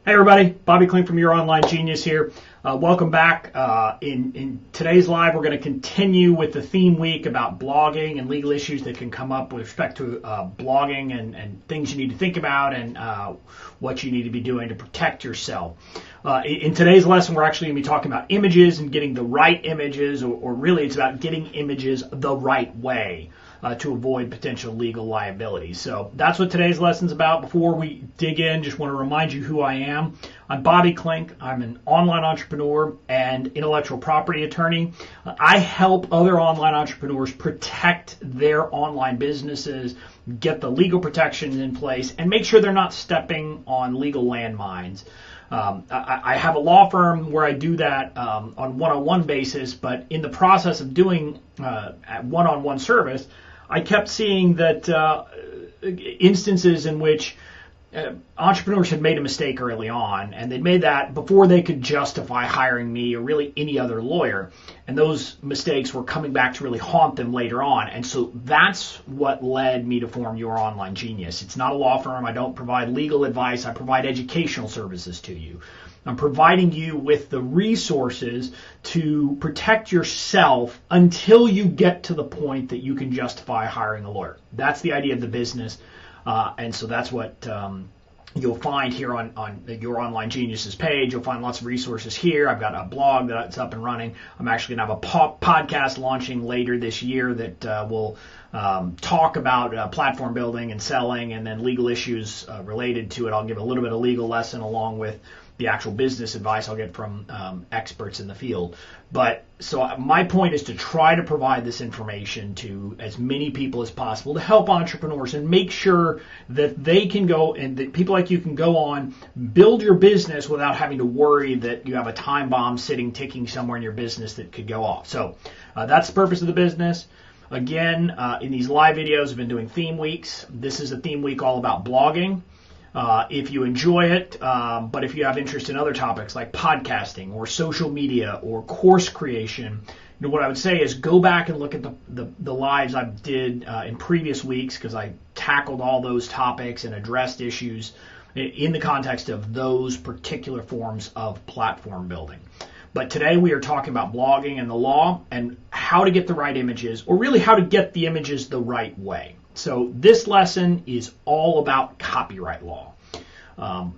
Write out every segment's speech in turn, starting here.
Hey everybody, Bobby Klink from Your Online Genius here. Welcome back. In today's live, we're going to continue with the theme week about blogging and legal issues that can come up with respect to blogging and things you need to think about and what you need to be doing to protect yourself. In today's lesson, we're actually going to be talking about images and getting the right images, or really it's about getting images the right way. To avoid potential legal liability. So that's what today's lesson's about. Before we dig in, just want to remind you who I am. I'm Bobby Klink. I'm an online entrepreneur and intellectual property attorney. I help other online entrepreneurs protect their online businesses, get the legal protections in place, and make sure they're not stepping on legal landmines. I have a law firm where I do that on one-on-one basis, but in the process of doing one-on-one service, I kept seeing that instances in which entrepreneurs had made a mistake early on, and they'd made that before they could justify hiring me or really any other lawyer, and those mistakes were coming back to really haunt them later on. And so that's what led me to form Your Online Genius. It's not a law firm. I don't provide legal advice. I provide educational services to you. I'm providing you with the resources to protect yourself until you get to the point that you can justify hiring a lawyer. That's the idea of the business, and so that's what you'll find here on Your Online Genius's page. You'll find lots of resources here. I've got a blog that's up and running. I'm actually going to have a podcast launching later this year that will talk about platform building and selling and then legal issues related to it. I'll give a little bit of legal lesson along with the actual business advice I'll get from experts in the field. But so my point is to try to provide this information to as many people as possible to help entrepreneurs and make sure that they can go and that people like you can go on, build your business without having to worry that you have a time bomb sitting ticking somewhere in your business that could go off. So that's the purpose of the business. Again, in these live videos, I've been doing theme weeks. This is a theme week all about blogging. If you enjoy it, but if you have interest in other topics like podcasting or social media or course creation, what I would say is go back and look at the lives I did in previous weeks, because I tackled all those topics and addressed issues in the context of those particular forms of platform building. But today we are talking about blogging and the law and how to get the right images, or really how to get the images the right way. So this lesson is all about copyright law. And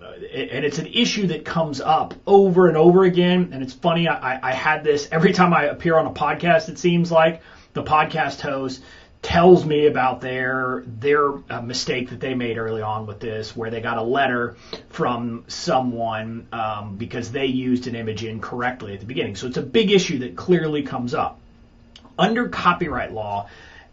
it's an issue that comes up over and over again. And it's funny, I had this every time I appear on a podcast. It seems like the podcast host tells me about their mistake that they made early on with this, where they got a letter from someone because they used an image incorrectly at the beginning. So it's a big issue that clearly comes up. Under copyright law,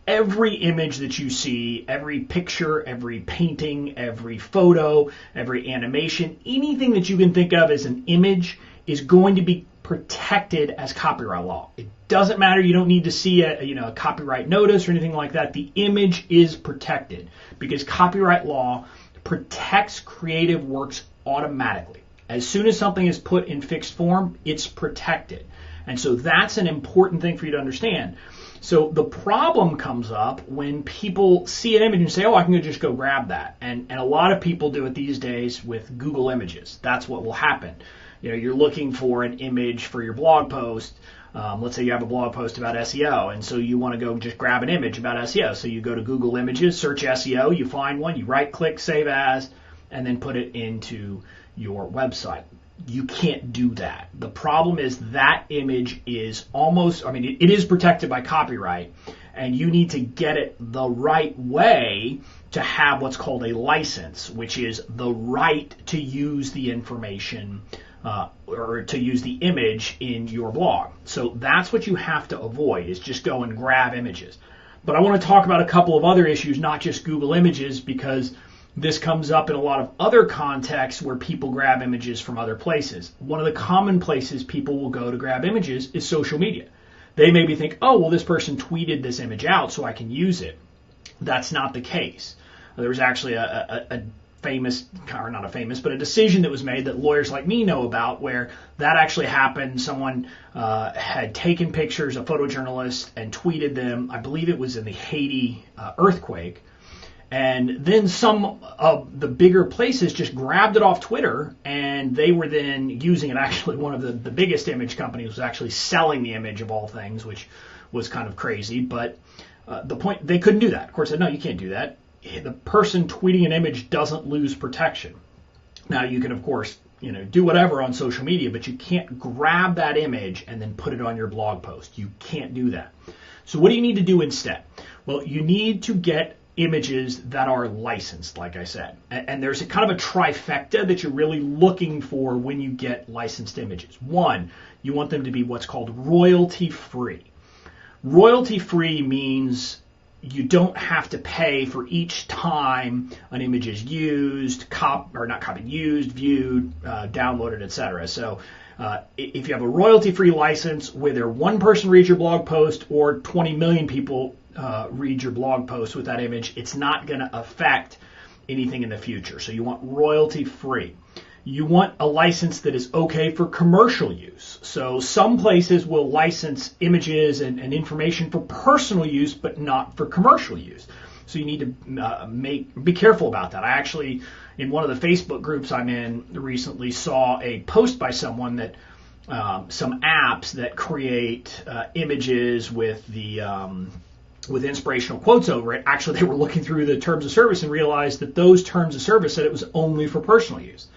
every image that you see, every picture, every painting, every photo, every animation, anything that you can think of as an image is going to be protected as copyright law. It doesn't matter. You don't need to see a copyright notice or anything like that. The image is protected because copyright law protects creative works automatically. As soon as something is put in fixed form, it's protected. And so that's an important thing for you to understand. So the problem comes up when people see an image and say, oh, I can just go grab that. And a lot of people do it these days with Google Images. That's what will happen. You're looking for an image for your blog post. Let's say you have a blog post about SEO, and so you want to go just grab an image about SEO. So you go to Google Images, search SEO, you find one, you right-click, save as, and then put it into your website. You can't do that. The problem is that image is it is protected by copyright, and you need to get it the right way to have what's called a license, which is the right to use the information or to use the image in your blog. So that's what you have to avoid, is just go and grab images. But I want to talk about a couple of other issues, not just Google Images, because this comes up in a lot of other contexts where people grab images from other places. One of the common places people will go to grab images is social media. They maybe think, oh, well, this person tweeted this image out so I can use it. That's not the case. There was actually a famous, or not a famous, but a decision that was made that lawyers like me know about, where that actually happened. Someone had taken pictures, a photojournalist, and tweeted them. I believe it was in the Haiti earthquake. And then some of the bigger places just grabbed it off Twitter, and they were then using it. Actually, one of the biggest image companies was actually selling the image of all things, which was kind of crazy. But the point, they couldn't do that. Of course, no, you can't do that. The person tweeting an image doesn't lose protection. Now, you can, of course, do whatever on social media, but you can't grab that image and then put it on your blog post. You can't do that. So what do you need to do instead? Well, you need to get images that are licensed, like I said. And there's a kind of a trifecta that you're really looking for when you get licensed images. One, you want them to be what's called royalty-free. Royalty-free means you don't have to pay for each time an image is used, used, viewed, downloaded, etc. So if you have a royalty-free license, whether one person reads your blog post or 20 million people read your blog post with that image, it's not going to affect anything in the future. So you want royalty-free. You want a license that is okay for commercial use. So some places will license images and information for personal use, but not for commercial use. So you need to be careful about that. I actually, in one of the Facebook groups I'm in recently, saw a post by someone that some apps that create images with inspirational quotes over it. Actually, they were looking through the terms of service and realized that those terms of service said it was only for personal use.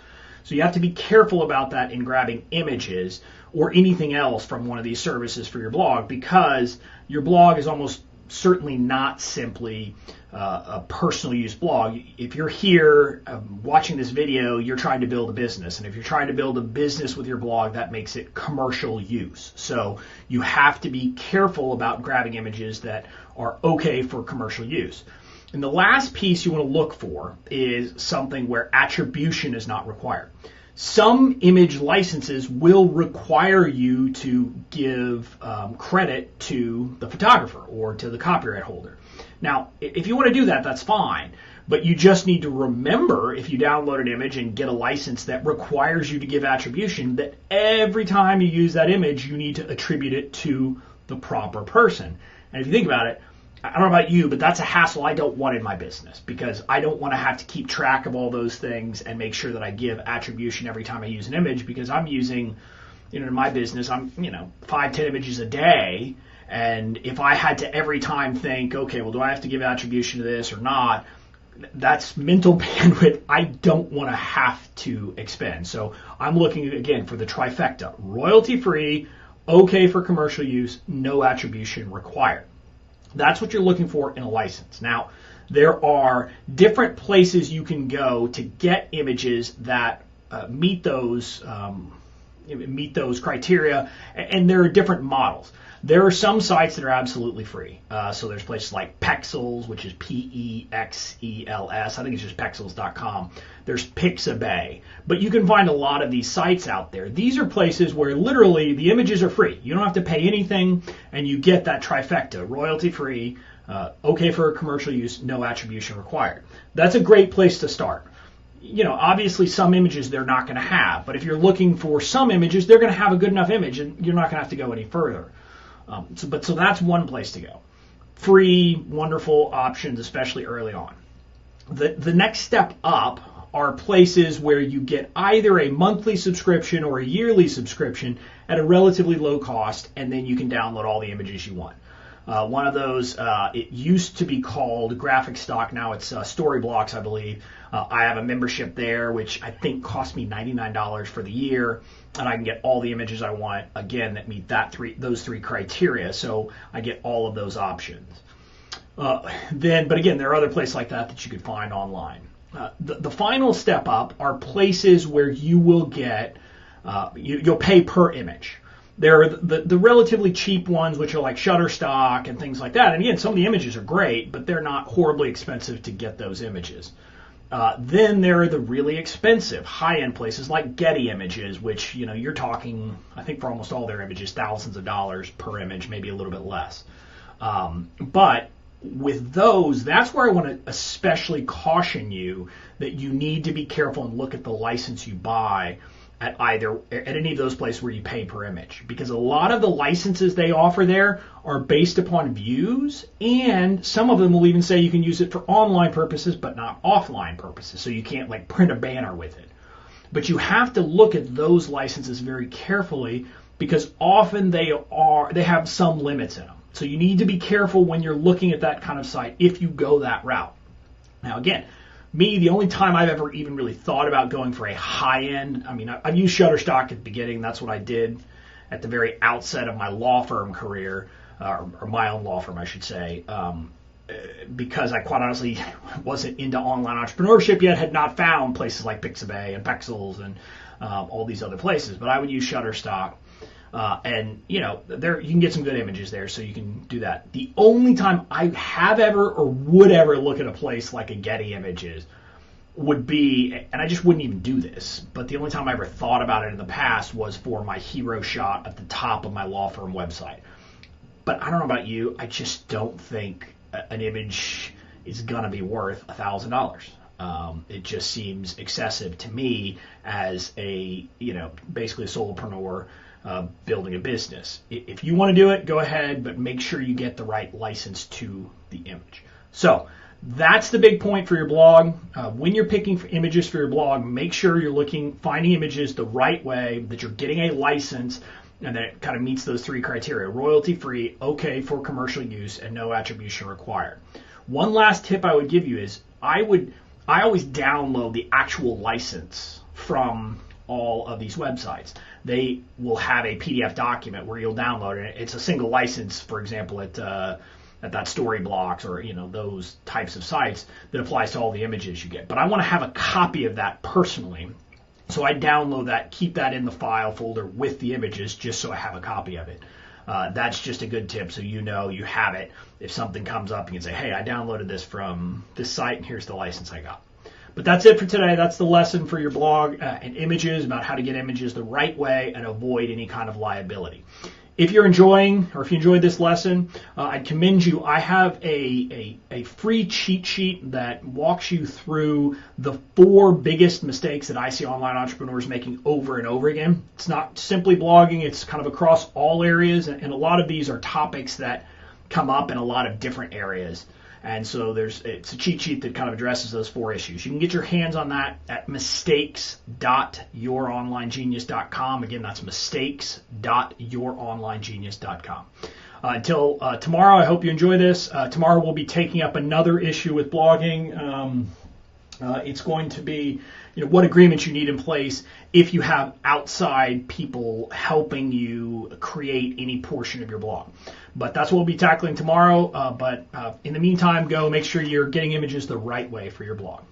So you have to be careful about that in grabbing images or anything else from one of these services for your blog, because your blog is almost certainly not simply a personal use blog. If you're here watching this video, you're trying to build a business. And if you're trying to build a business with your blog, that makes it commercial use. So you have to be careful about grabbing images that are okay for commercial use. And the last piece you want to look for is something where attribution is not required. Some image licenses will require you to give credit to the photographer or to the copyright holder. Now, if you want to do that, that's fine. But you just need to remember, if you download an image and get a license that requires you to give attribution, that every time you use that image, you need to attribute it to the proper person. And if you think about it, I don't know about you, but that's a hassle I don't want in my business, because I don't want to have to keep track of all those things and make sure that I give attribution every time I use an image, because I'm using, in my business, I'm, 5-10 images a day. And if I had to every time think, okay, well, do I have to give attribution to this or not? That's mental bandwidth I don't want to have to expend. So I'm looking, again, for the trifecta: royalty-free, okay for commercial use, no attribution required. That's what you're looking for in a license. Now, there are different places you can go to get images that meet those criteria, and there are different models. There are some sites that are absolutely free. So there's places like Pexels, which is P-E-X-E-L-S. I think it's just Pexels.com. There's Pixabay. But you can find a lot of these sites out there. These are places where literally the images are free. You don't have to pay anything, and you get that trifecta: royalty-free, okay for commercial use, no attribution required. That's a great place to start. Obviously some images they're not going to have, but if you're looking for some images, they're going to have a good enough image, and you're not going to have to go any further. So that's one place to go. Free, wonderful options, especially early on. The next step up are places where you get either a monthly subscription or a yearly subscription at a relatively low cost, and then you can download all the images you want. One of those, it used to be called Graphic Stock. Now it's Storyblocks, I believe. I have a membership there, which I think cost me $99 for the year, and I can get all the images I want, again, that meet those three criteria. So I get all of those options. But again, there are other places like that you could find online. The final step up are places where you will get, you'll pay per image. There are the relatively cheap ones, which are like Shutterstock and things like that. And again, some of the images are great, but they're not horribly expensive to get those images. Then there are the really expensive high-end places like Getty Images, which, you're talking, I think for almost all their images, thousands of dollars per image, maybe a little bit less. But with those, that's where I want to especially caution you that you need to be careful and look at the license you buy at any of those places where you pay per image, because a lot of the licenses they offer there are based upon views, and some of them will even say you can use it for online purposes but not offline purposes, so you can't like print a banner with it. But you have to look at those licenses very carefully, because often they have some limits in them. So you need to be careful when you're looking at that kind of site if you go that route. Now again, the only time I've ever even really thought about going for a high-end, I've used Shutterstock at the beginning. That's what I did at the very outset of my law firm career, or my own law firm, I should say, because I quite honestly wasn't into online entrepreneurship yet, had not found places like Pixabay and Pexels and all these other places. But I would use Shutterstock. And there you can get some good images there, so you can do that. The only time I have ever or would ever look at a place like a Getty Images would be, and I just wouldn't even do this, but the only time I ever thought about it in the past was for my hero shot at the top of my law firm website. But I don't know about you, I just don't think an image is gonna be worth $1,000. It just seems excessive to me as a basically a solopreneur. Building a business. If you want to do it, go ahead, but make sure you get the right license to the image. So that's the big point for your blog. When you're picking for images for your blog, make sure you're finding images the right way, that you're getting a license, and that it kind of meets those three criteria: royalty-free, okay for commercial use, and no attribution required. One last tip I would give you is I always download the actual license from all of these websites. They will have a PDF document where you'll download it. It's a single license, for example, at that Storyblocks or those types of sites, that applies to all the images you get. But I want to have a copy of that personally, so I download that, keep that in the file folder with the images, just so I have a copy of it. That's just a good tip, so you have it. If something comes up, you can say, hey, I downloaded this from this site, and here's the license I got. But that's it for today. That's the lesson for your blog and images, about how to get images the right way and avoid any kind of liability. If you enjoyed this lesson, I'd commend you. I have a free cheat sheet that walks you through the 4 biggest mistakes that I see online entrepreneurs making over and over again. It's not simply blogging. It's kind of across all areas, and a lot of these are topics that come up in a lot of different areas. And so it's a cheat sheet that kind of addresses those 4 issues. You can get your hands on that at mistakes.youronlinegenius.com. Again, that's mistakes.youronlinegenius.com. Until tomorrow, I hope you enjoy this. Tomorrow we'll be taking up another issue with blogging. It's going to be what agreements you need in place if you have outside people helping you create any portion of your blog. But that's what we'll be tackling tomorrow. But in the meantime, go make sure you're getting images the right way for your blog.